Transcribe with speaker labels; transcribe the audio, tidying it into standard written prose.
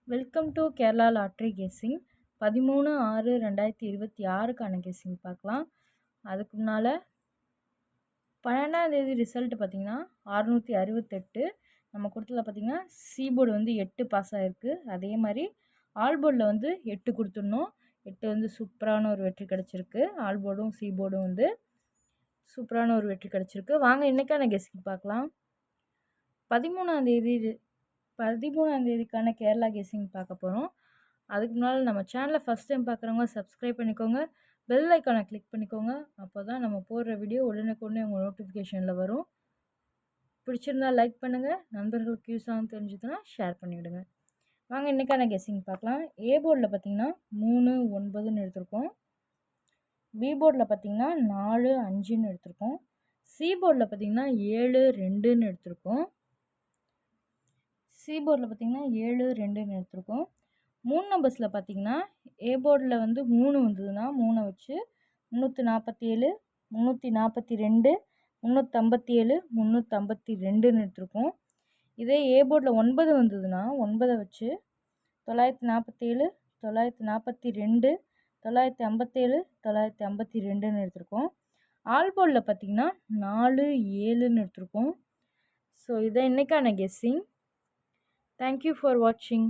Speaker 1: Welcome to Kerala lottery guessing 13/6/2026க்கான guessing பார்க்கலாம். அதுக்கு முன்னால் 12ஆம் தேதி ரிசல்ட் பார்த்திங்கன்னா 668. நம்ம கொடுத்ததில் பார்த்திங்கன்னா சி போர்டு வந்து 8 பாஸ் ஆகிருக்கு. அதே மாதிரி ஆல் போர்டில் வந்து 8 கொடுத்துடணும். 8 வந்து சூப்பரான ஒரு வெற்றி கிடச்சிருக்கு. ஆல் போர்டும் சி போர்டும் வந்து சூப்பரான ஒரு வெற்றி கிடச்சிருக்கு. வாங்க இன்றைக்கான கெஸ்ஸிங் பார்க்கலாம். 13ஆம் தேதிக்கான கேரளா கெஸ்ஸிங் பார்க்க போகிறோம். அதுக்கு முன்னால் நம்ம சேனலை ஃபஸ்ட் டைம் பார்க்குறவங்க சப்ஸ்கிரைப் பண்ணிக்கோங்க, பெல் ஐக்கானை கிளிக் பண்ணிக்கோங்க. அப்போ தான் நம்ம போடுற வீடியோ உடனுக்குடனே உங்கள் நோட்டிஃபிகேஷனில் வரும். பிடிச்சிருந்தா லைக் பண்ணுங்கள், நண்பர்களுக்கு யூஸ் ஆகும் தெரிஞ்சதுன்னா ஷேர் பண்ணிவிடுங்க. வாங்க இன்றைக்கான கெஸ்ஸிங் பார்க்கலாம். ஏ போர்டில் பார்த்திங்கன்னா 3, 9ன்னு எடுத்திருக்கோம். பி போர்டில் பார்த்திங்கன்னா 4, 5ன்னு எடுத்திருக்கோம். சி போர்டில் பார்த்திங்கன்னா 7, 2ன்னு எடுத்திருக்கோம். சி போர்டில் பார்த்திங்கன்னா 7, 2ன்னு எடுத்திருக்கோம். 3 நம்பர்ஸில் பார்த்திங்கன்னா ஏ போர்டில் வந்து 3 வந்ததுன்னா 3 வச்சு 347, 342, 357, 352ன்னு எடுத்திருக்கோம். இதே ஏ போர்டில் 9 வந்ததுன்னா 9 வச்சு 947, 942, 957, 952ன்னு எடுத்திருக்கோம். ஆல் போர்டில் பார்த்திங்கன்னா 4, 7ன்னு எடுத்திருக்கோம். ஸோ இதை இன்றைக்கான guessing. Thank you for watching.